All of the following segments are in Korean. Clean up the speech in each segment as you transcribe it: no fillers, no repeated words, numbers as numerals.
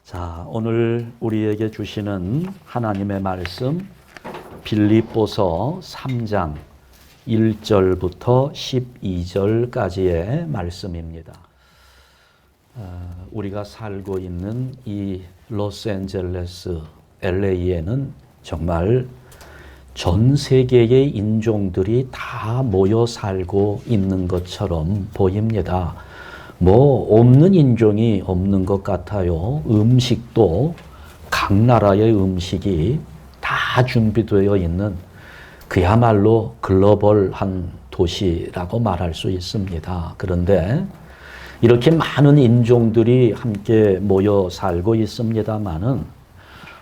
자, 오늘 우리에게 주시는 하나님의 말씀 빌립보서 3장 1절부터 12절까지의 말씀입니다. 우리가 살고 있는 이 로스앤젤레스, LA에는 정말 전 세계의 인종들이 다 모여 살고 있는 것처럼 보입니다. 뭐 없는 인종이 없는 것 같아요. 음식도 각 나라의 음식이 다 준비되어 있는 그야말로 글로벌한 도시라고 말할 수 있습니다. 그런데 이렇게 많은 인종들이 함께 모여 살고 있습니다마는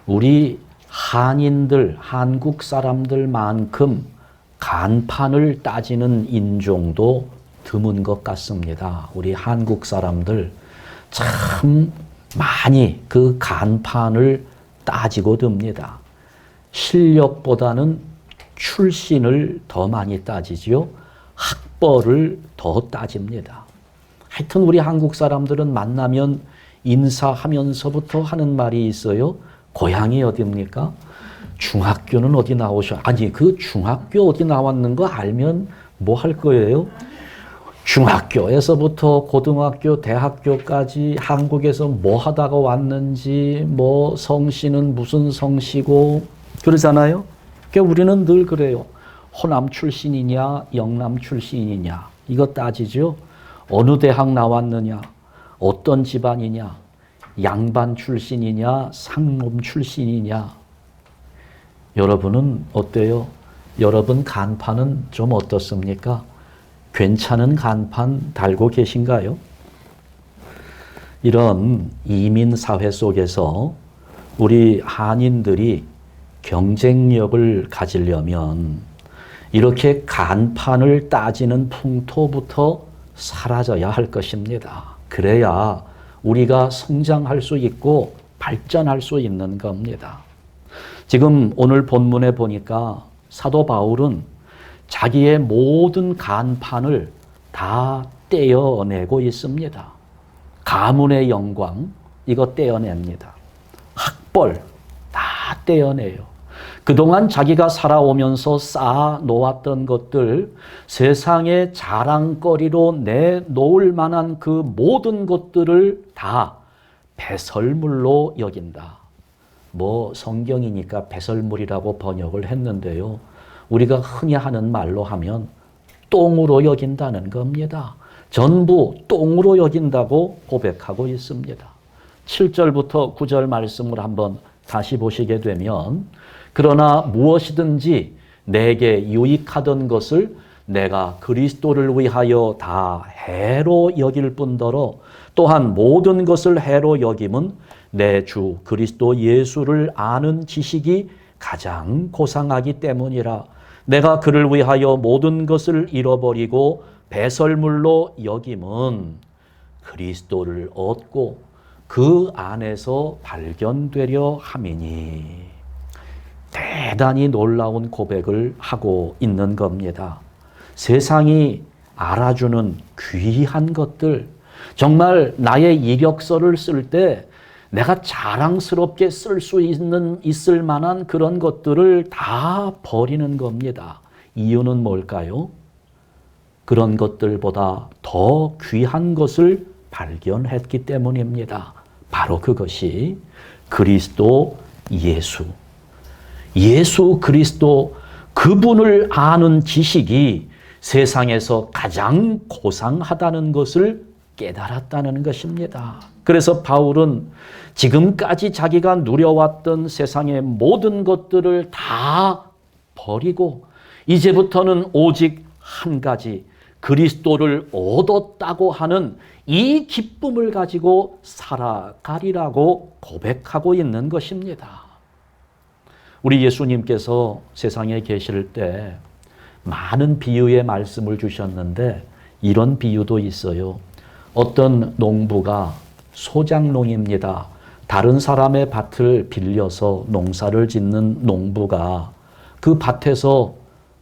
우리 한인들, 한국 사람들만큼 간판을 따지는 인종도 드문 것 같습니다. 우리 한국 사람들 참 많이 그 간판을 따지고 듭니다. 실력보다는 출신을 더 많이 따지지요. 학벌을 더 따집니다. 하여튼 우리 한국 사람들은 만나면 인사하면서부터 하는 말이 있어요. 고향이 어디입니까? 중학교는 어디 나오셔? 아니, 그 중학교 어디 나왔는 거 알면 뭐 할 거예요? 중학교에서부터 고등학교, 대학교까지 한국에서 뭐 하다가 왔는지, 뭐 성씨는 무슨 성씨고 그러잖아요. 그러니까 우리는 늘 그래요. 호남 출신이냐, 영남 출신이냐 이거 따지죠. 어느 대학 나왔느냐, 어떤 집안이냐, 양반 출신이냐, 상놈 출신이냐. 여러분은 어때요? 여러분 간판은 좀 어떻습니까? 괜찮은 간판 달고 계신가요? 이런 이민 사회 속에서 우리 한인들이 경쟁력을 가지려면 이렇게 간판을 따지는 풍토부터 사라져야 할 것입니다. 그래야 우리가 성장할 수 있고 발전할 수 있는 겁니다. 지금 오늘 본문에 보니까 사도 바울은 자기의 모든 간판을 다 떼어내고 있습니다. 가문의 영광 이거 떼어냅니다. 학벌 다 떼어내요. 그동안 자기가 살아오면서 쌓아놓았던 것들, 세상의 자랑거리로 내놓을 만한 그 모든 것들을 다 배설물로 여긴다. 뭐 성경이니까 배설물이라고 번역을 했는데요. 우리가 흔히 하는 말로 하면 똥으로 여긴다는 겁니다. 전부 똥으로 여긴다고 고백하고 있습니다. 7절부터 9절 말씀을 한번 다시 보시게 되면 그러나 무엇이든지 내게 유익하던 것을 내가 그리스도를 위하여 다 해로 여길 뿐더러 또한 모든 것을 해로 여김은 내 주 그리스도 예수를 아는 지식이 가장 고상하기 때문이라. 내가 그를 위하여 모든 것을 잃어버리고 배설물로 여김은 그리스도를 얻고 그 안에서 발견되려 함이니. 대단히 놀라운 고백을 하고 있는 겁니다. 세상이 알아주는 귀한 것들, 정말 나의 이력서를 쓸 때 내가 자랑스럽게 쓸 수 있을 만한 그런 것들을 다 버리는 겁니다. 이유는 뭘까요? 그런 것들보다 더 귀한 것을 발견했기 때문입니다. 바로 그것이 그리스도 예수. 예수 그리스도 그분을 아는 지식이 세상에서 가장 고상하다는 것을 깨달았다는 것입니다. 그래서 바울은 지금까지 자기가 누려왔던 세상의 모든 것들을 다 버리고 이제부터는 오직 한 가지 그리스도를 얻었다고 하는 이 기쁨을 가지고 살아가리라고 고백하고 있는 것입니다. 우리 예수님께서 세상에 계실 때 많은 비유의 말씀을 주셨는데 이런 비유도 있어요. 어떤 농부가 소작농입니다. 다른 사람의 밭을 빌려서 농사를 짓는 농부가 그 밭에서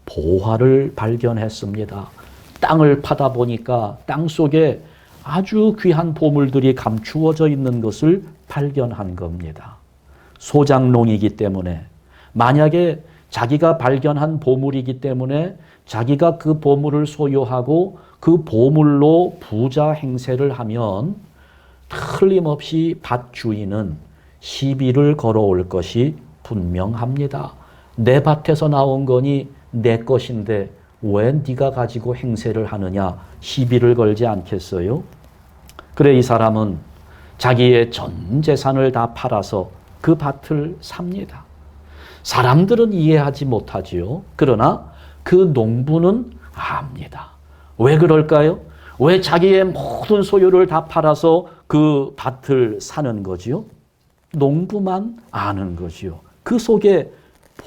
보화를 발견했습니다. 땅을 파다 보니까 땅 속에 아주 귀한 보물들이 감추어져 있는 것을 발견한 겁니다. 소장농이기 때문에, 만약에 자기가 발견한 보물이기 때문에 자기가 그 보물을 소유하고 그 보물로 부자 행세를 하면 틀림없이 밭 주인은 시비를 걸어올 것이 분명합니다. 내 밭에서 나온 거니 내 것인데 왜 네가 가지고 행세를 하느냐, 시비를 걸지 않겠어요? 그래, 이 사람은 자기의 전 재산을 다 팔아서 그 밭을 삽니다. 사람들은 이해하지 못하지요. 그러나 그 농부는 압니다. 왜 그럴까요? 왜 자기의 모든 소유를 다 팔아서 그 밭을 사는 거지요? 농부만 아는 거지요. 그 속에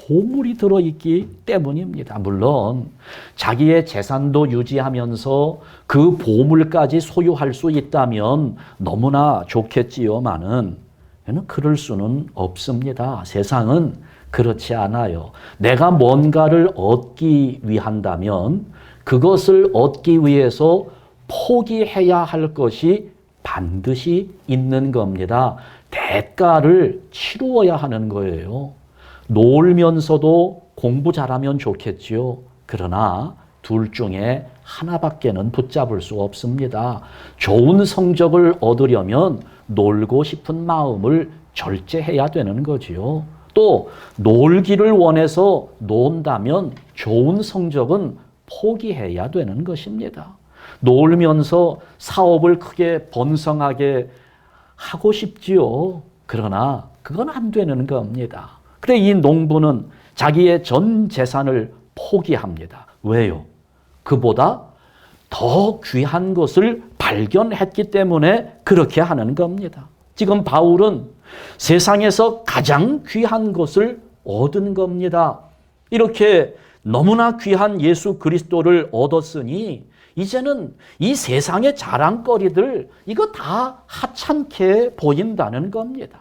보물이 들어있기 때문입니다. 물론 자기의 재산도 유지하면서 그 보물까지 소유할 수 있다면 너무나 좋겠지요만은 그럴 수는 없습니다. 세상은 그렇지 않아요. 내가 뭔가를 얻기 위한다면 그것을 얻기 위해서 포기해야 할 것이 반드시 있는 겁니다. 대가를 치루어야 하는 거예요. 놀면서도 공부 잘하면 좋겠지요. 그러나 둘 중에 하나밖에는 붙잡을 수 없습니다. 좋은 성적을 얻으려면 놀고 싶은 마음을 절제해야 되는 거지요. 또 놀기를 원해서 논다면 좋은 성적은 포기해야 되는 것입니다. 놀면서 사업을 크게 번성하게 하고 싶지요. 그러나 그건 안 되는 겁니다. 그래, 이 농부는 자기의 전 재산을 포기합니다. 왜요? 그보다 더 귀한 것을 발견했기 때문에 그렇게 하는 겁니다. 지금 바울은 세상에서 가장 귀한 것을 얻은 겁니다. 이렇게 너무나 귀한 예수 그리스도를 얻었으니 이제는 이 세상의 자랑거리들 이거 다 하찮게 보인다는 겁니다.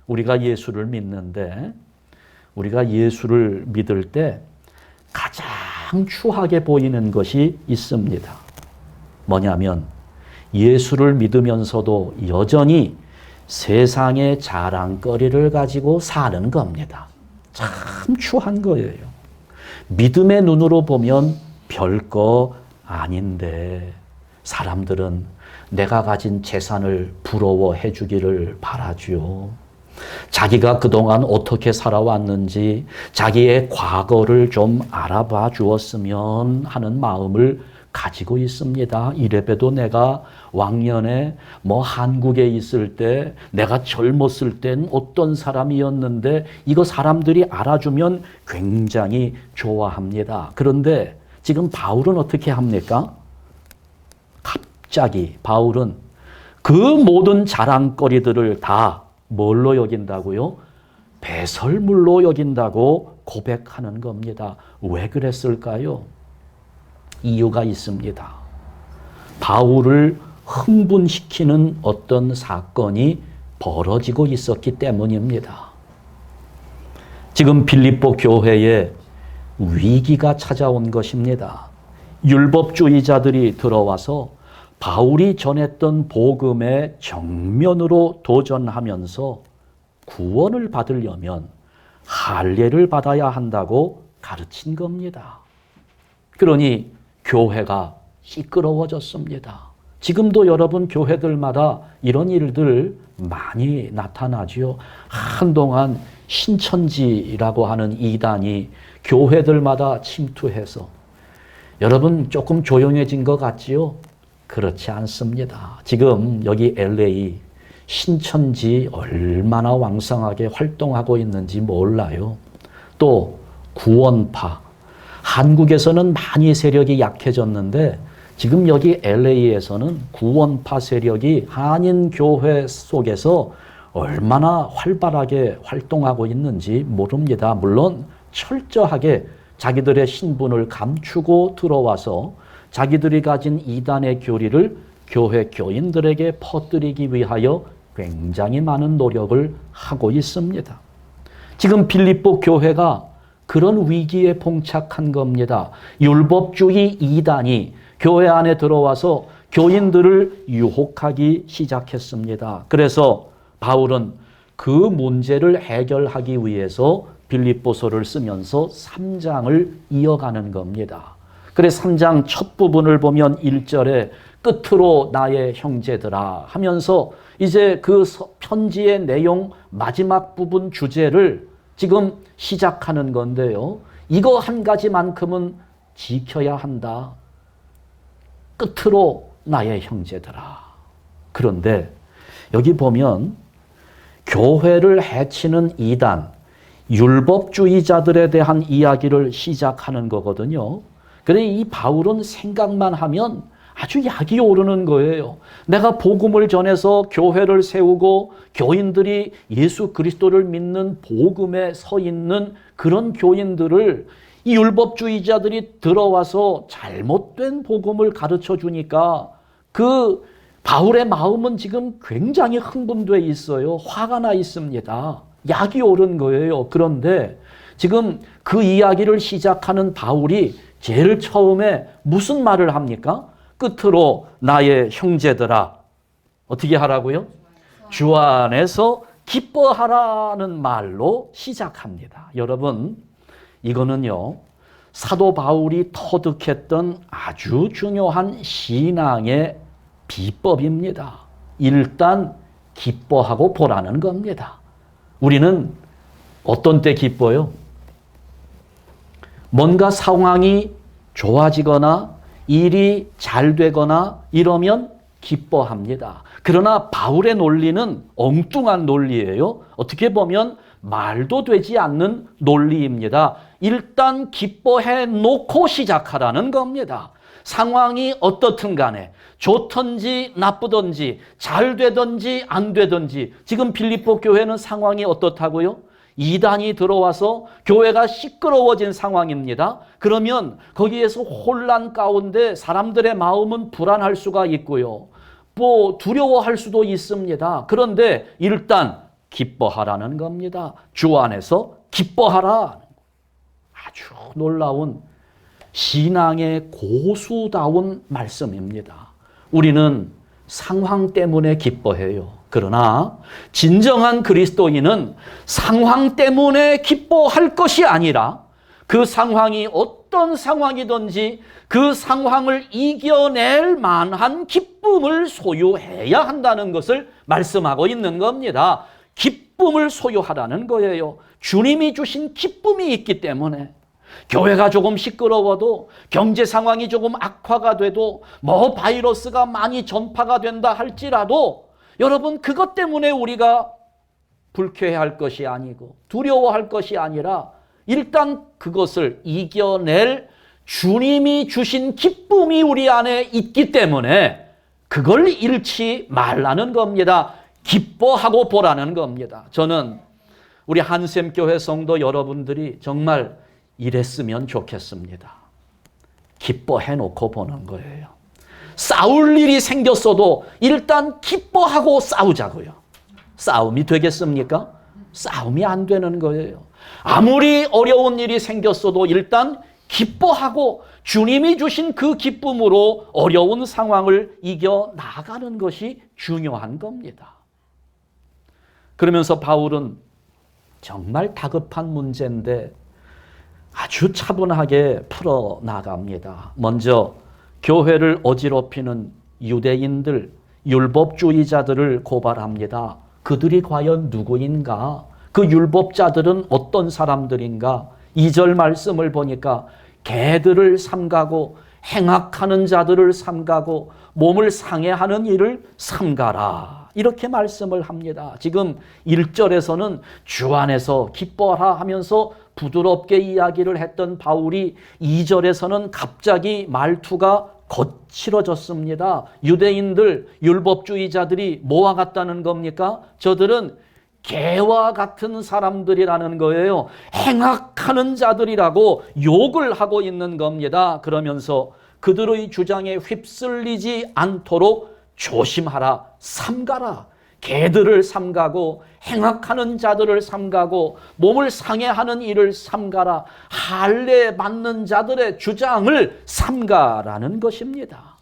우리가 예수를 믿는데, 우리가 예수를 믿을 때 가장 추하게 보이는 것이 있습니다. 뭐냐면 예수를 믿으면서도 여전히 세상의 자랑거리를 가지고 사는 겁니다. 참 추한 거예요. 믿음의 눈으로 보면 별거 아닌데 사람들은 내가 가진 재산을 부러워해 주기를 바라죠. 자기가 그동안 어떻게 살아왔는지 자기의 과거를 좀 알아봐 주었으면 하는 마음을 가지고 있습니다. 이래봬도 내가 왕년에 한국에 있을 때 내가 젊었을 땐 어떤 사람이었는데 이거 사람들이 알아주면 굉장히 좋아합니다. 그런데 지금 바울은 어떻게 합니까? 갑자기 바울은 그 모든 자랑거리들을 다 뭘로 여긴다고요? 배설물로 여긴다고 고백하는 겁니다. 왜 그랬을까요? 이유가 있습니다. 바울을 흥분시키는 어떤 사건이 벌어지고 있었기 때문입니다. 지금 빌립보 교회에 위기가 찾아온 것입니다. 율법주의자들이 들어와서 바울이 전했던 복음에 정면으로 도전하면서 구원을 받으려면 할례를 받아야 한다고 가르친 겁니다. 그러니 교회가 시끄러워졌습니다. 지금도 여러분 교회들마다 이런 일들 많이 나타나지요. 한동안 신천지라고 하는 이단이 교회들마다 침투해서 여러분 조금 조용해진 것 같지요? 그렇지 않습니다. 지금 여기 LA 신천지 얼마나 왕성하게 활동하고 있는지 몰라요. 또 구원파, 한국에서는 많이 세력이 약해졌는데 지금 여기 LA에서는 구원파 세력이 한인교회 속에서 얼마나 활발하게 활동하고 있는지 모릅니다. 물론 철저하게 자기들의 신분을 감추고 들어와서 자기들이 가진 이단의 교리를 교회 교인들에게 퍼뜨리기 위하여 굉장히 많은 노력을 하고 있습니다. 지금 빌립보 교회가 그런 위기에 봉착한 겁니다. 율법주의 이단이 교회 안에 들어와서 교인들을 유혹하기 시작했습니다. 그래서 바울은 그 문제를 해결하기 위해서 빌립보서를 쓰면서 3장을 이어가는 겁니다. 그래서 3장 첫 부분을 보면 1절에 끝으로 나의 형제들아 하면서 이제 그 편지의 내용 마지막 부분 주제를 지금 시작하는 건데요. 이거 한 가지만큼은 지켜야 한다. 끝으로 나의 형제들아. 그런데 여기 보면 교회를 해치는 이단, 율법주의자들에 대한 이야기를 시작하는 거거든요. 그래 이 바울은 생각만 하면 아주 약이 오르는 거예요. 내가 복음을 전해서 교회를 세우고 교인들이 예수 그리스도를 믿는 복음에 서 있는 그런 교인들을 이 율법주의자들이 들어와서 잘못된 복음을 가르쳐 주니까 그 바울의 마음은 지금 굉장히 흥분돼 있어요. 화가 나 있습니다. 약이 오른 거예요. 그런데 지금 그 이야기를 시작하는 바울이 제일 처음에 무슨 말을 합니까? 끝으로 나의 형제들아. 어떻게 하라고요? 주 안에서 기뻐하라는 말로 시작합니다. 여러분, 이거는요, 사도 바울이 터득했던 아주 중요한 신앙의 비법입니다. 일단 기뻐하고 보라는 겁니다. 우리는 어떤 때 기뻐요? 뭔가 상황이 좋아지거나 일이 잘 되거나 이러면 기뻐합니다. 그러나 바울의 논리는 엉뚱한 논리예요. 어떻게 보면 말도 되지 않는 논리입니다. 일단 기뻐해 놓고 시작하라는 겁니다. 상황이 어떻든 간에 좋든지 나쁘든지 잘 되든지 안 되든지 지금 빌립보 교회는 상황이 어떻다고요? 이단이 들어와서 교회가 시끄러워진 상황입니다. 그러면 거기에서 혼란 가운데 사람들의 마음은 불안할 수가 있고요. 두려워할 수도 있습니다. 그런데 일단 기뻐하라는 겁니다. 주 안에서 기뻐하라. 아주 놀라운 신앙의 고수다운 말씀입니다. 우리는 상황 때문에 기뻐해요. 그러나 진정한 그리스도인은 상황 때문에 기뻐할 것이 아니라 그 상황이 어떤 상황이든지 그 상황을 이겨낼 만한 기쁨을 소유해야 한다는 것을 말씀하고 있는 겁니다. 기쁨을 소유하라는 거예요. 주님이 주신 기쁨이 있기 때문에 교회가 조금 시끄러워도 경제 상황이 조금 악화가 돼도 바이러스가 많이 전파가 된다 할지라도 여러분 그것 때문에 우리가 불쾌해할 것이 아니고 두려워할 것이 아니라 일단 그것을 이겨낼 주님이 주신 기쁨이 우리 안에 있기 때문에 그걸 잃지 말라는 겁니다. 기뻐하고 보라는 겁니다. 저는 우리 한샘교회 성도 여러분들이 정말 이랬으면 좋겠습니다. 기뻐해 놓고 보는 거예요. 싸울 일이 생겼어도 일단 기뻐하고 싸우자고요. 싸움이 되겠습니까? 싸움이 안 되는 거예요. 아무리 어려운 일이 생겼어도 일단 기뻐하고 주님이 주신 그 기쁨으로 어려운 상황을 이겨 나가는 것이 중요한 겁니다. 그러면서 바울은 정말 다급한 문제인데 아주 차분하게 풀어나갑니다. 먼저 교회를 어지럽히는 유대인들, 율법주의자들을 고발합니다. 그들이 과연 누구인가? 그 율법자들은 어떤 사람들인가? 2절 말씀을 보니까 개들을 삼가고 행악하는 자들을 삼가고 몸을 상해하는 일을 삼가라. 이렇게 말씀을 합니다. 지금 1절에서는 주 안에서 기뻐하라 하면서 부드럽게 이야기를 했던 바울이 2절에서는 갑자기 말투가 거칠어졌습니다. 유대인들, 율법주의자들이 뭐와 같다는 겁니까? 저들은 개와 같은 사람들이라는 거예요. 행악하는 자들이라고 욕을 하고 있는 겁니다. 그러면서 그들의 주장에 휩쓸리지 않도록 조심하라, 삼가라. 개들을 삼가고 행악하는 자들을 삼가고 몸을 상해하는 일을 삼가라. 할례 받는 자들의 주장을 삼가라는 것입니다.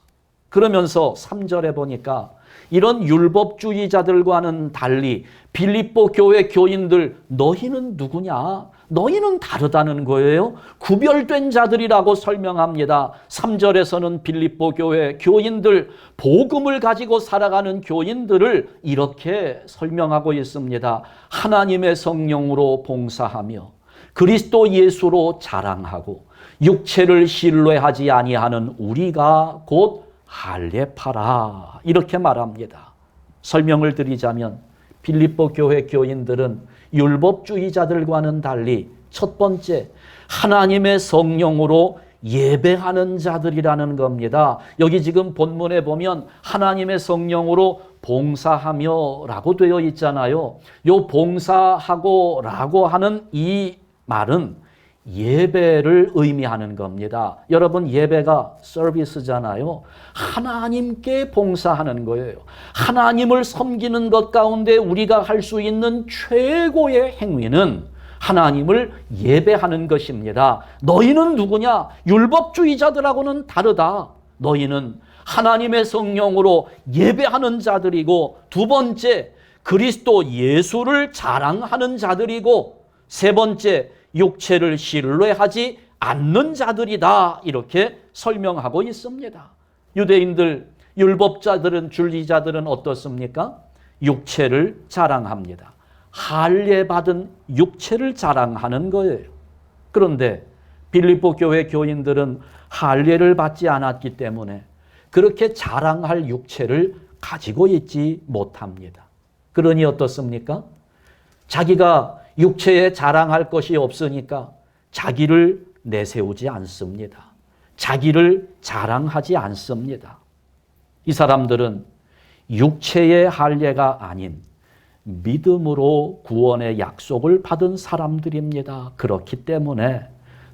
그러면서 3절에 보니까 이런 율법주의자들과는 달리 빌립보 교회 교인들 너희는 누구냐? 너희는 다르다는 거예요. 구별된 자들이라고 설명합니다. 3절에서는 빌립보 교회 교인들, 복음을 가지고 살아가는 교인들을 이렇게 설명하고 있습니다. 하나님의 성령으로 봉사하며 그리스도 예수로 자랑하고 육체를 신뢰하지 아니하는 우리가 곧 할례파라, 이렇게 말합니다. 설명을 드리자면 빌립보 교회 교인들은 율법주의자들과는 달리 첫 번째, 하나님의 성령으로 예배하는 자들이라는 겁니다. 여기 지금 본문에 보면 하나님의 성령으로 봉사하며 라고 되어 있잖아요. 요 봉사하고 라고 하는 이 말은 예배를 의미하는 겁니다. 여러분, 예배가 서비스잖아요. 하나님께 봉사하는 거예요. 하나님을 섬기는 것 가운데 우리가 할 수 있는 최고의 행위는 하나님을 예배하는 것입니다. 너희는 누구냐? 율법주의자들하고는 다르다. 너희는 하나님의 성령으로 예배하는 자들이고, 두 번째, 그리스도 예수를 자랑하는 자들이고, 세 번째, 육체를 신뢰하지 않는 자들이다, 이렇게 설명하고 있습니다. 유대인들, 율법자들은, 줄리자들은 어떻습니까? 육체를 자랑합니다. 할례받은 육체를 자랑하는 거예요. 그런데 빌립보 교회 교인들은 할례를 받지 않았기 때문에 그렇게 자랑할 육체를 가지고 있지 못합니다. 그러니 어떻습니까? 자기가 육체에 자랑할 것이 없으니까 자기를 내세우지 않습니다. 자기를 자랑하지 않습니다. 이 사람들은 육체의 할례가 아닌 믿음으로 구원의 약속을 받은 사람들입니다. 그렇기 때문에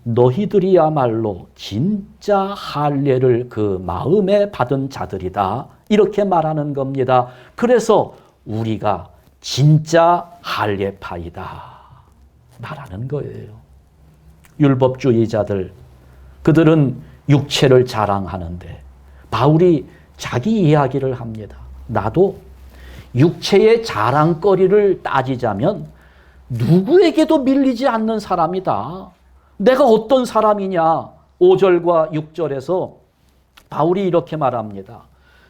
너희들이야말로 진짜 할례를 그 마음에 받은 자들이다, 이렇게 말하는 겁니다. 그래서 우리가 진짜 할례파이다 말하는 거예요. 율법주의자들, 그들은 육체를 자랑하는데 바울이 자기 이야기를 합니다. 나도 육체의 자랑거리를 따지자면 누구에게도 밀리지 않는 사람이다. 내가 어떤 사람이냐? 5절과 6절에서 바울이 이렇게 말합니다.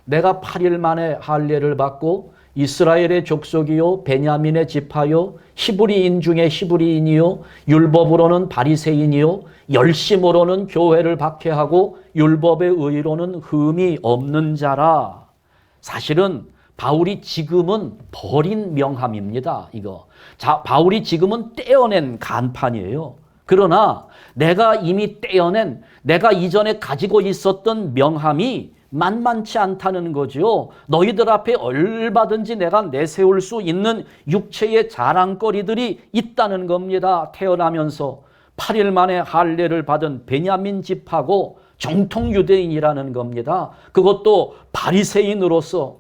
내가 8일 만에 할례를 받고 이스라엘의 족속이요 베냐민의 지파요 히브리인 중에 히브리인이요 율법으로는 바리새인이요 열심으로는 교회를 박해하고 율법의 의로는 흠이 없는 자라. 사실은 바울이 지금은 버린 명함입니다. 이거. 자, 바울이 지금은 떼어낸 간판이에요. 그러나 내가 이미 떼어낸, 내가 이전에 가지고 있었던 명함이 만만치 않다는 거죠. 너희들 앞에 얼마든지 내가 내세울 수 있는 육체의 자랑거리들이 있다는 겁니다. 태어나면서 8일 만에 할례를 받은 베냐민 지파고 정통 유대인이라는 겁니다. 그것도 바리새인으로서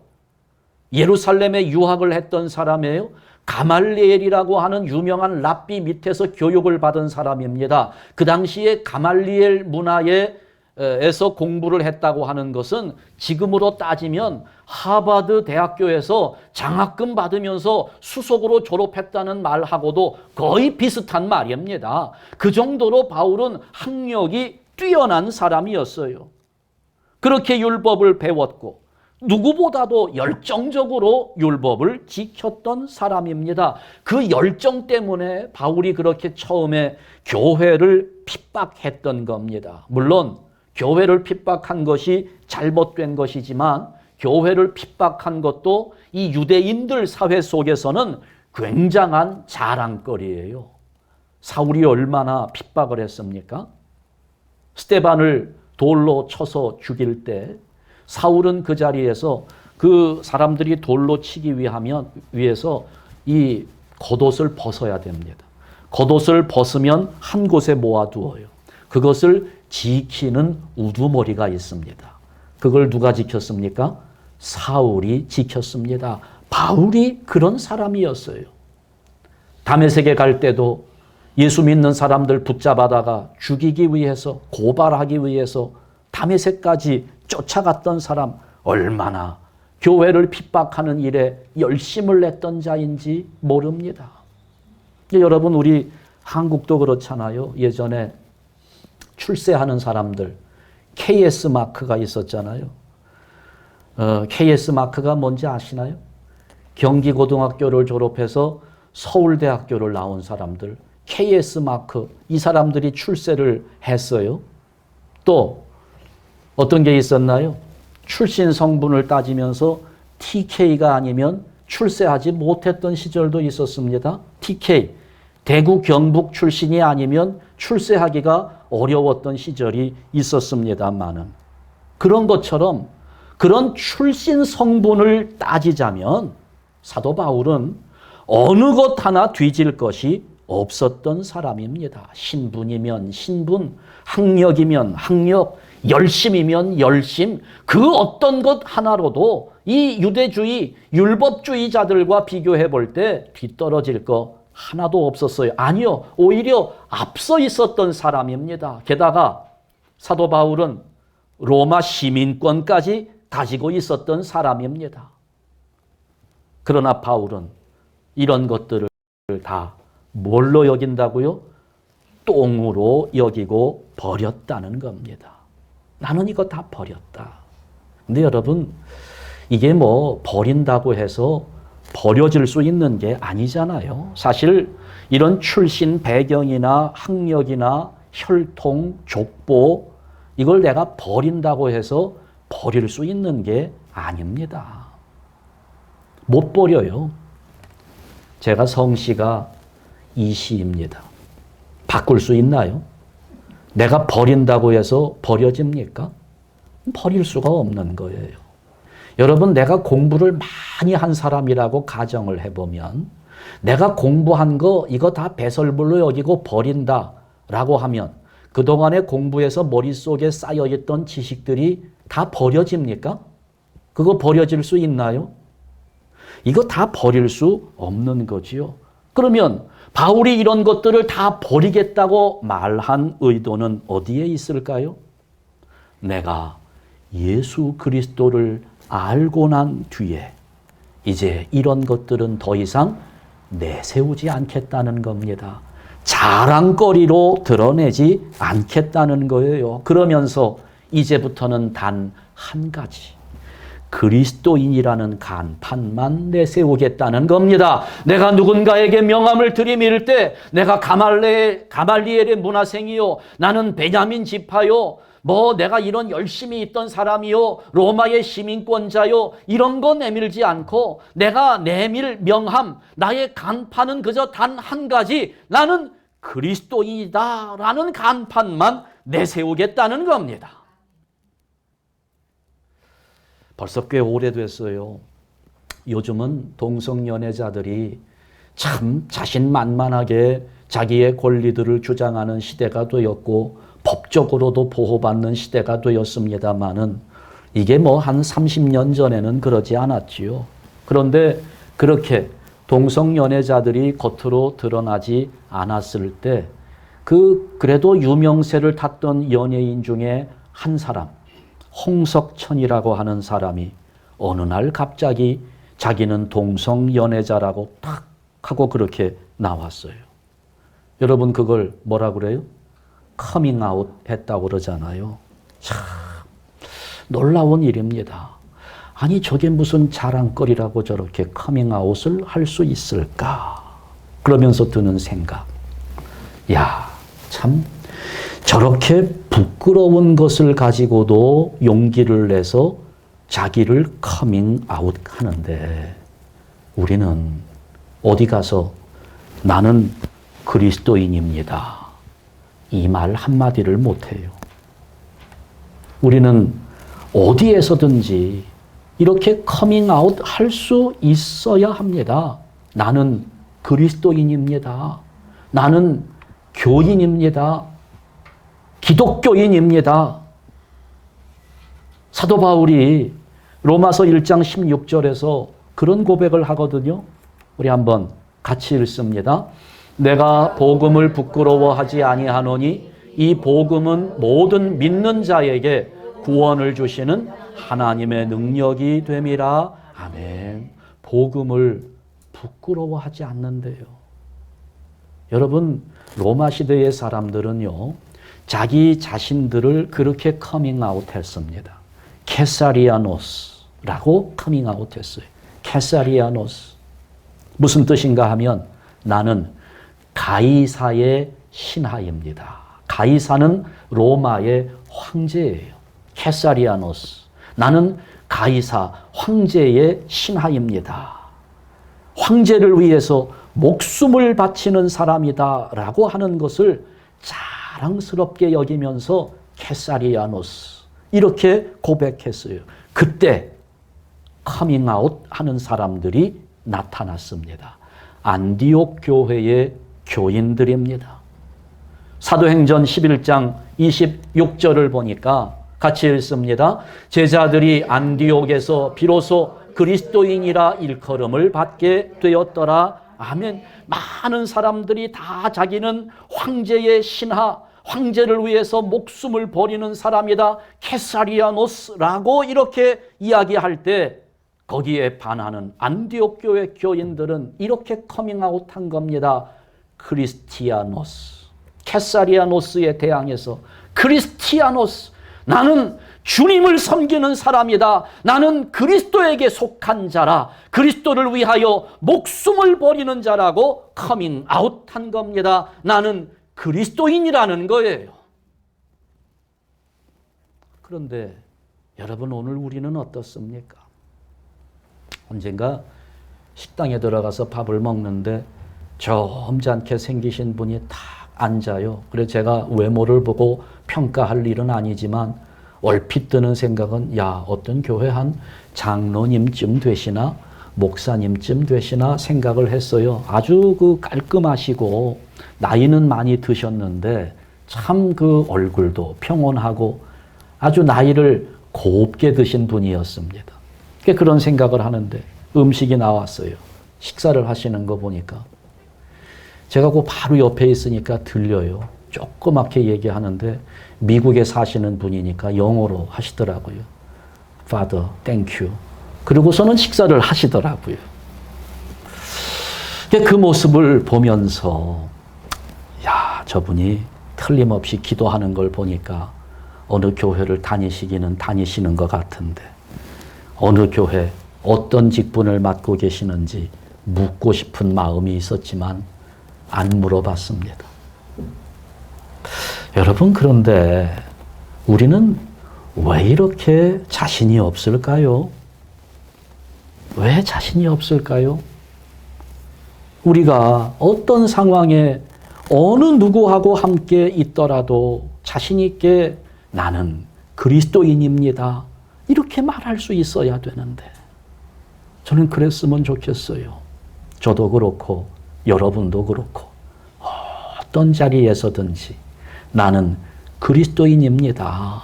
예루살렘에 유학을 했던 사람이에요. 가말리엘이라고 하는 유명한 랍비 밑에서 교육을 받은 사람입니다. 그 당시에 가말리엘 문화에서 공부를 했다고 하는 것은 지금으로 따지면 하버드 대학교에서 장학금 받으면서 수석으로 졸업했다는 말하고도 거의 비슷한 말입니다. 그 정도로 바울은 학력이 뛰어난 사람이었어요. 그렇게 율법을 배웠고 누구보다도 열정적으로 율법을 지켰던 사람입니다. 그 열정 때문에 바울이 그렇게 처음에 교회를 핍박했던 겁니다. 물론 교회를 핍박한 것이 잘못된 것이지만 교회를 핍박한 것도 이 유대인들 사회 속에서는 굉장한 자랑거리예요. 사울이 얼마나 핍박을 했습니까? 스데반을 돌로 쳐서 죽일 때 사울은 그 자리에서 그 사람들이 돌로 치기 위해서 이 겉옷을 벗어야 됩니다. 겉옷을 벗으면 한 곳에 모아두어요. 그것을 지키는 우두머리가 있습니다. 그걸 누가 지켰습니까? 사울이 지켰습니다. 바울이 그런 사람이었어요. 다메섹에 갈 때도 예수 믿는 사람들 붙잡아다가 죽이기 위해서, 고발하기 위해서 다메섹까지 쫓아갔던 사람, 얼마나 교회를 핍박하는 일에 열심을 냈던 자인지 모릅니다. 여러분, 우리 한국도 그렇잖아요. 예전에 출세하는 사람들, KS 마크가 있었잖아요. KS 마크가 뭔지 아시나요? 경기고등학교를 졸업해서 서울대학교를 나온 사람들, KS 마크, 이 사람들이 출세를 했어요. 또 어떤 게 있었나요? 출신 성분을 따지면서 TK가 아니면 출세하지 못했던 시절도 있었습니다. TK, 대구 경북 출신이 아니면 출세하기가 어려웠던 시절이 있었습니다만은, 그런 것처럼 그런 출신 성분을 따지자면 사도 바울은 어느 것 하나 뒤질 것이 없었던 사람입니다. 신분이면 신분, 학력이면 학력, 열심이면 열심, 그 어떤 것 하나로도 이 유대주의, 율법주의자들과 비교해 볼 때 뒤떨어질 거 하나도 없었어요. 아니요, 오히려 앞서 있었던 사람입니다. 게다가 사도 바울은 로마 시민권까지 가지고 있었던 사람입니다. 그러나 바울은 이런 것들을 다 뭘로 여긴다고요? 똥으로 여기고 버렸다는 겁니다. 나는 이거 다 버렸다. 근데 여러분, 이게 뭐 버린다고 해서 버려질 수 있는 게 아니잖아요. 사실 이런 출신 배경이나 학력이나 혈통, 족보, 이걸 내가 버린다고 해서 버릴 수 있는 게 아닙니다. 못 버려요. 제가 성씨가 이씨입니다. 바꿀 수 있나요? 내가 버린다고 해서 버려집니까? 버릴 수가 없는 거예요. 여러분, 내가 공부를 많이 한 사람이라고 가정을 해보면, 내가 공부한 거 이거 다 배설물로 여기고 버린다라고 하면 그동안에 공부해서 머릿속에 쌓여있던 지식들이 다 버려집니까? 그거 버려질 수 있나요? 이거 다 버릴 수 없는 거지요. 그러면 바울이 이런 것들을 다 버리겠다고 말한 의도는 어디에 있을까요? 내가 예수 그리스도를 알고 난 뒤에 이제 이런 것들은 더 이상 내세우지 않겠다는 겁니다. 자랑거리로 드러내지 않겠다는 거예요. 그러면서 이제부터는 단 한 가지, 그리스도인이라는 간판만 내세우겠다는 겁니다. 내가 누군가에게 명함을 들이밀 때 내가 가말리엘의 문화생이요, 나는 베냐민 지파요, 뭐 내가 이런 열심히 있던 사람이요, 로마의 시민권자요, 이런 거 내밀지 않고 내가 내밀 명함, 나의 간판은 그저 단 한 가지, 나는 그리스도인이다라는 간판만 내세우겠다는 겁니다. 벌써 꽤 오래됐어요. 요즘은 동성연애자들이 참 자신만만하게 자기의 권리들을 주장하는 시대가 되었고 법적으로도 보호받는 시대가 되었습니다마는 이게 뭐 한 30년 전에는 그러지 않았지요. 그런데 그렇게 동성연애자들이 겉으로 드러나지 않았을 때 그래도 유명세를 탔던 연예인 중에 한 사람, 홍석천이라고 하는 사람이 어느 날 갑자기 자기는 동성연애자라고 탁 하고 그렇게 나왔어요. 여러분, 그걸 뭐라 그래요? 커밍아웃 했다고 그러잖아요. 참 놀라운 일입니다. 아니, 저게 무슨 자랑거리라고 저렇게 커밍아웃을 할 수 있을까? 그러면서 드는 생각. 야, 참 저렇게 부끄러운 것을 가지고도 용기를 내서 자기를 커밍아웃 하는데 우리는 어디 가서 나는 그리스도인입니다, 이 말 한마디를 못해요. 우리는 어디에서든지 이렇게 커밍아웃 할 수 있어야 합니다. 나는 그리스도인입니다. 나는 교인입니다. 기독교인입니다. 사도 바울이 로마서 1장 16절에서 그런 고백을 하거든요. 우리 한번 같이 읽습니다. 내가 복음을 부끄러워하지 아니하노니 이 복음은 모든 믿는 자에게 구원을 주시는 하나님의 능력이 됨이라. 아멘. 복음을 부끄러워하지 않는데요. 여러분, 로마 시대의 사람들은요, 자기 자신들을 그렇게 커밍아웃 했습니다. 케사리아노스라고 커밍아웃 했어요. 케사리아노스. 무슨 뜻인가 하면 나는 가이사의 신하입니다. 가이사는 로마의 황제예요. 케사리아노스. 나는 가이사 황제의 신하입니다. 황제를 위해서 목숨을 바치는 사람이다 라고 하는 것을 자랑스럽게 여기면서 케사리아노스 이렇게 고백했어요. 그때 커밍아웃 하는 사람들이 나타났습니다. 안디옥 교회의 교인들입니다. 사도행전 11장 26절을 보니까 같이 읽습니다. 제자들이 안디옥에서 비로소 그리스도인이라 일컬음을 받게 되었더라. 아멘. 많은 사람들이 다 자기는 황제의 신하, 황제를 위해서 목숨을 버리는 사람이다. 케사리아노스라고 이렇게 이야기할 때 거기에 반하는 안디옥 교회 교인들은 이렇게 커밍아웃한 겁니다. 크리스티아노스. 케사리아노스에 대항해서 크리스티아노스. 나는 주님을 섬기는 사람이다. 나는 그리스도에게 속한 자라. 그리스도를 위하여 목숨을 버리는 자라고 커밍아웃한 겁니다. 나는 그리스도인이라는 거예요. 그런데 여러분, 오늘 우리는 어떻습니까? 언젠가 식당에 들어가서 밥을 먹는데 점잖게 생기신 분이 딱 앉아요. 그래서 제가 외모를 보고 평가할 일은 아니지만 얼핏 드는 생각은 어떤 교회 한 장로님쯤 되시나 목사님쯤 되시나 생각을 했어요. 아주 깔끔하시고 나이는 많이 드셨는데 참 얼굴도 평온하고 아주 나이를 곱게 드신 분이었습니다. 그런 생각을 하는데 음식이 나왔어요. 식사를 하시는 거 보니까 제가 바로 옆에 있으니까 들려요. 조그맣게 얘기하는데 미국에 사시는 분이니까 영어로 하시더라고요. Father, thank you. 그리고서는 식사를 하시더라고요. 그 모습을 보면서 저분이 틀림없이 기도하는 걸 보니까 어느 교회를 다니시기는 다니시는 것 같은데 어느 교회 어떤 직분을 맡고 계시는지 묻고 싶은 마음이 있었지만 안 물어봤습니다. 여러분, 그런데 우리는 왜 이렇게 자신이 없을까요? 왜 자신이 없을까요? 우리가 어떤 상황에 어느 누구하고 함께 있더라도 자신 있게 나는 그리스도인입니다. 이렇게 말할 수 있어야 되는데 저는 그랬으면 좋겠어요. 저도 그렇고 여러분도 그렇고 어떤 자리에서든지 나는 그리스도인입니다.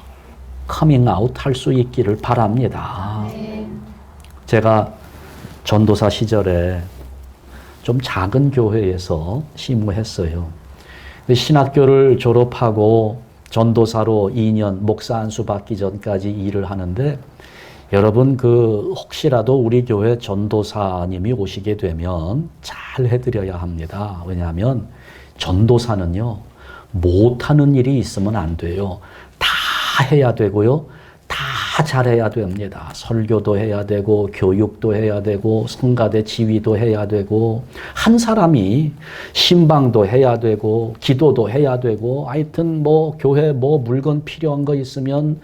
커밍아웃 할 수 있기를 바랍니다. 제가 전도사 시절에 좀 작은 교회에서 심무했어요. 신학교를 졸업하고 전도사로 2년 목사 안수 받기 전까지 일을 하는데 여러분, 혹시라도 우리 교회 전도사님이 오시게 되면 잘 해드려야 합니다. 왜냐하면 전도사는요, 못하는 일이 있으면 안 돼요. 다 해야 되고요. 다 잘해야 됩니다. 설교도 해야 되고 교육도 해야 되고 성가대 지휘도 해야 되고 한 사람이 신방도 해야 되고 기도도 해야 되고 하여튼 교회 물건 필요한 거 있으면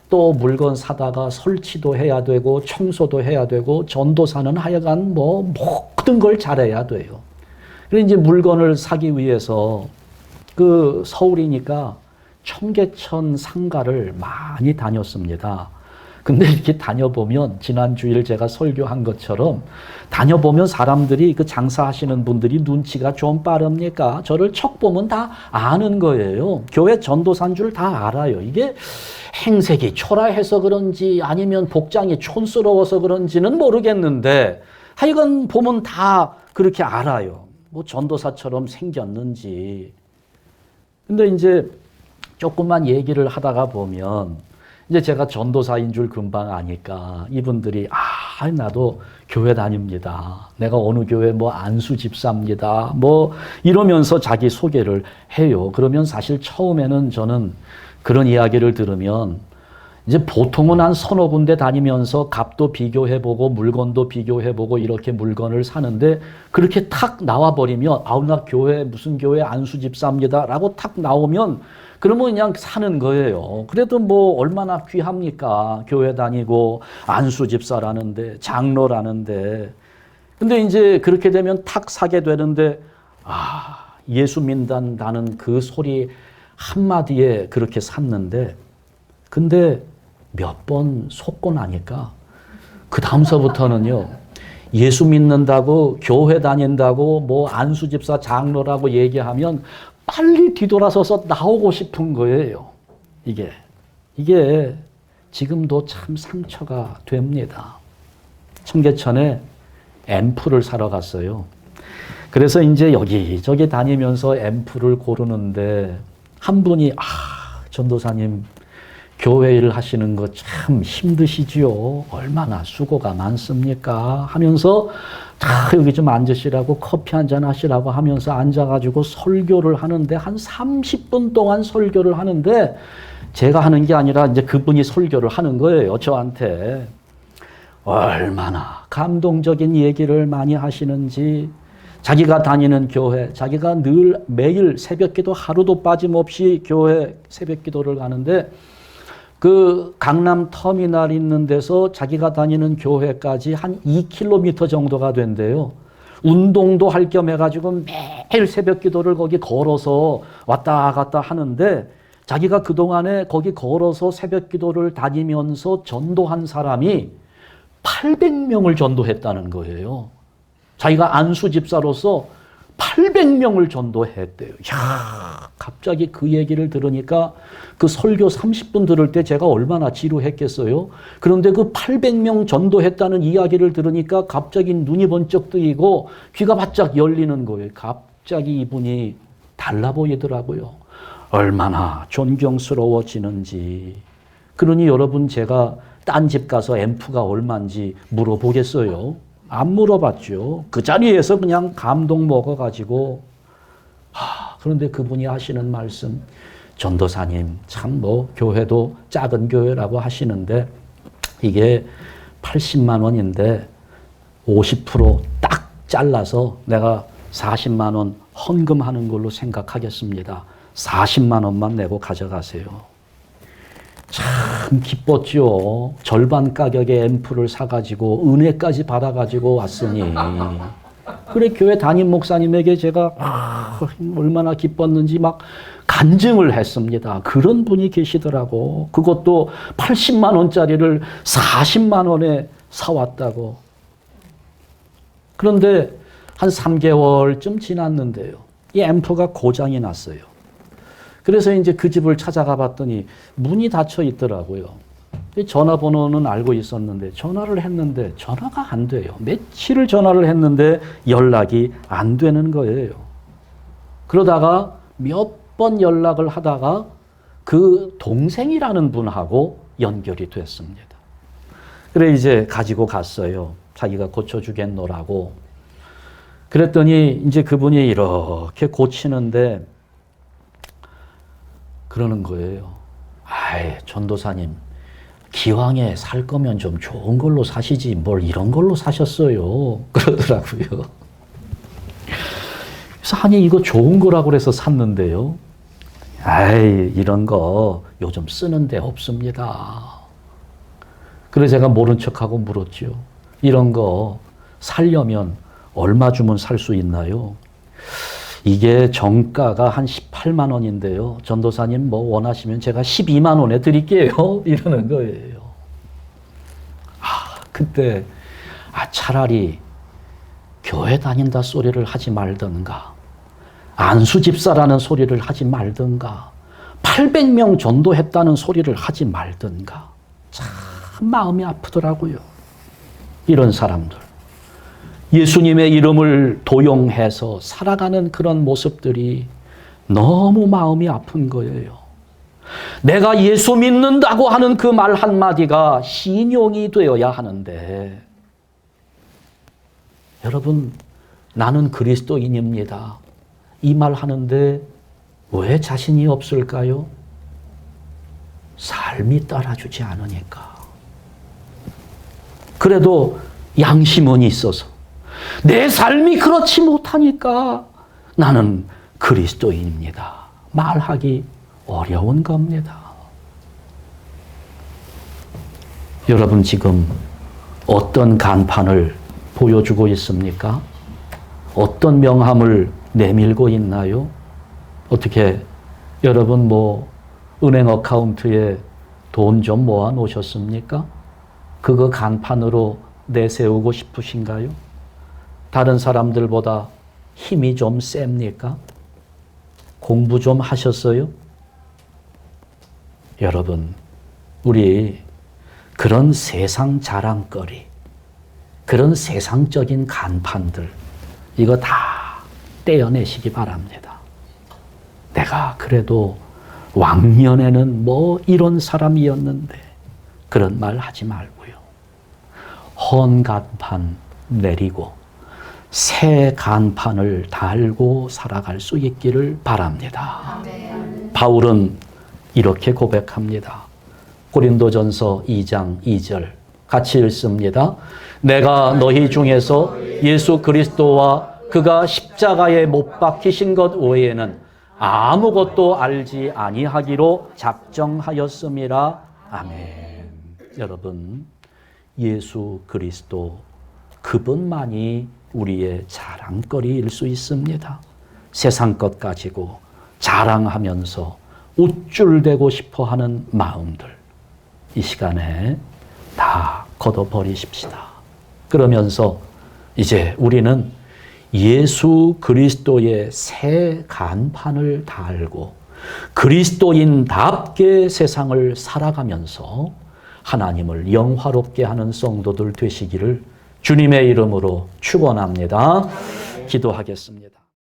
또 물건 사다가 설치도 해야 되고 청소도 해야 되고 전도사는 하여간 모든 걸 잘해야 돼요. 그래서 이제 물건을 사기 위해서 서울이니까 청계천 상가를 많이 다녔습니다. 근데 이렇게 다녀보면 지난 주일 제가 설교한 것처럼 다녀보면 사람들이 장사하시는 분들이 눈치가 좀 빠릅니까? 저를 척 보면 다 아는 거예요. 교회 전도사인 줄 다 알아요. 이게 행색이 초라해서 그런지 아니면 복장이 촌스러워서 그런지는 모르겠는데 하여간 보면 다 그렇게 알아요. 전도사처럼 생겼는지. 근데 이제 조금만 얘기를 하다가 보면 이제 제가 전도사인 줄 금방 아니까 이분들이 나도 교회 다닙니다. 내가 어느 교회 뭐 안수 집사입니다. 뭐 이러면서 자기 소개를 해요. 그러면 사실 처음에는 저는 그런 이야기를 들으면 이제 보통은 한 서너 군데 다니면서 값도 비교해보고 물건도 비교해보고 이렇게 물건을 사는데 그렇게 탁 나와버리면 나 교회 무슨 교회 안수 집사입니다 라고 탁 나오면 그러면 그냥 사는 거예요. 그래도 뭐 얼마나 귀합니까? 교회 다니고 안수 집사라는데 장로라는데. 근데 이제 그렇게 되면 탁 사게 되는데 예수 믿는다는 그 소리 한마디에 그렇게 샀는데 근데 몇 번 속고 나니까 그 다음서부터는요. 예수 믿는다고 교회 다닌다고 뭐 안수 집사 장로라고 얘기하면 빨리 뒤돌아서서 나오고 싶은 거예요. 이게 지금도 참 상처가 됩니다. 청계천에 앰프를 사러 갔어요. 그래서 이제 여기저기 다니면서 앰프를 고르는데 한 분이 전도사님 교회 일을 하시는 거 참 힘드시지요. 얼마나 수고가 많습니까? 하면서 여기 좀 앉으시라고 커피 한잔 하시라고 하면서 앉아가지고 설교를 하는데 한 30분 동안 설교를 하는데 제가 하는 게 아니라 이제 그분이 설교를 하는 거예요. 저한테. 얼마나 감동적인 얘기를 많이 하시는지 자기가 다니는 교회, 자기가 늘 매일 새벽기도 하루도 빠짐없이 교회 새벽기도를 가는데 그 강남 터미널 있는 데서 자기가 다니는 교회까지 한 2km 정도가 된대요. 운동도 할 겸 해가지고 매일 새벽 기도를 거기 걸어서 왔다 갔다 하는데 자기가 그동안에 거기 걸어서 새벽 기도를 다니면서 전도한 사람이 800명을 전도했다는 거예요. 자기가 안수 집사로서 800명을 전도했대요. 갑자기 그 얘기를 들으니까 그 설교 30분 들을 때 제가 얼마나 지루했겠어요. 그런데 그 800명 전도했다는 이야기를 들으니까 갑자기 눈이 번쩍 뜨이고 귀가 바짝 열리는 거예요. 갑자기 이분이 달라 보이더라고요. 얼마나 존경스러워지는지. 그러니 여러분 제가 딴 집 가서 앰프가 얼마인지 물어보겠어요? 안 물어봤죠. 그 자리에서 그냥 감동 먹어가지고 그런데 그분이 하시는 말씀 전도사님 참 뭐 교회도 작은 교회라고 하시는데 이게 80만 원인데 50% 딱 잘라서 내가 40만 원 헌금하는 걸로 생각하겠습니다. 40만 원만 내고 가져가세요. 참 기뻤죠. 절반 가격의 앰프를 사가지고 은혜까지 받아가지고 왔으니. 그래 교회 담임 목사님에게 제가 얼마나 기뻤는지 막 간증을 했습니다. 그런 분이 계시더라고. 그것도 80만 원짜리를 40만 원에 사왔다고. 그런데 한 3개월쯤 지났는데요. 이 앰프가 고장이 났어요. 그래서 이제 그 집을 찾아가 봤더니 문이 닫혀 있더라고요. 전화번호는 알고 있었는데 전화를 했는데 전화가 안 돼요. 며칠을 전화를 했는데 연락이 안 되는 거예요. 그러다가 몇 번 연락을 하다가 그 동생이라는 분하고 연결이 됐습니다. 그래 이제 가지고 갔어요. 자기가 고쳐주겠노라고. 그랬더니 이제 그분이 이렇게 고치는데 그러는 거예요. 전도사님 기왕에 살 거면 좀 좋은 걸로 사시지 뭘 이런 걸로 사셨어요. 그러더라고요. 그래서 아니 이거 좋은 거라고 해서 샀는데요. 이런 거 요즘 쓰는 데 없습니다. 그래서 제가 모른 척하고 물었죠. 이런 거 살려면 얼마 주면 살 수 있나요? 이게 정가가 한 18만 원인데요. 전도사님 뭐 원하시면 제가 12만 원에 드릴게요. 이러는 거예요. 그때 차라리 교회 다닌다 소리를 하지 말든가 안수 집사라는 소리를 하지 말든가 800명 전도했다는 소리를 하지 말든가 참 마음이 아프더라고요. 이런 사람들. 예수님의 이름을 도용해서 살아가는 그런 모습들이 너무 마음이 아픈 거예요. 내가 예수 믿는다고 하는 그 말 한마디가 신용이 되어야 하는데, 여러분, 나는 그리스도인입니다. 이 말 하는데 왜 자신이 없을까요? 삶이 따라주지 않으니까. 그래도 양심은 있어서 내 삶이 그렇지 못하니까 나는 그리스도인입니다. 말하기 어려운 겁니다. 여러분 지금 어떤 간판을 보여주고 있습니까? 어떤 명함을 내밀고 있나요? 어떻게 여러분 은행 어카운트에 돈 좀 모아 놓으셨습니까? 그거 간판으로 내세우고 싶으신가요? 다른 사람들보다 힘이 좀 셉니까? 공부 좀 하셨어요? 여러분, 우리 그런 세상 자랑거리, 그런 세상적인 간판들, 이거 다 떼어내시기 바랍니다. 내가 그래도 왕년에는 이런 사람이었는데, 그런 말 하지 말고요. 헌 간판 내리고 새 간판을 달고 살아갈 수 있기를 바랍니다. 바울은 이렇게 고백합니다. 고린도전서 2장 2절 같이 읽습니다. 내가 너희 중에서 예수 그리스도와 그가 십자가에 못 박히신 것 외에는 아무것도 알지 아니하기로 작정하였음이라. 아멘. 여러분, 예수 그리스도 그분만이 우리의 자랑거리일 수 있습니다. 세상 것 가지고 자랑하면서 우쭐대고 싶어하는 마음들, 이 시간에 다 걷어버리십시다. 그러면서 이제 우리는 예수 그리스도의 새 간판을 달고 그리스도인답게 세상을 살아가면서 하나님을 영화롭게 하는 성도들 되시기를 주님의 이름으로 축원합니다. 기도하겠습니다.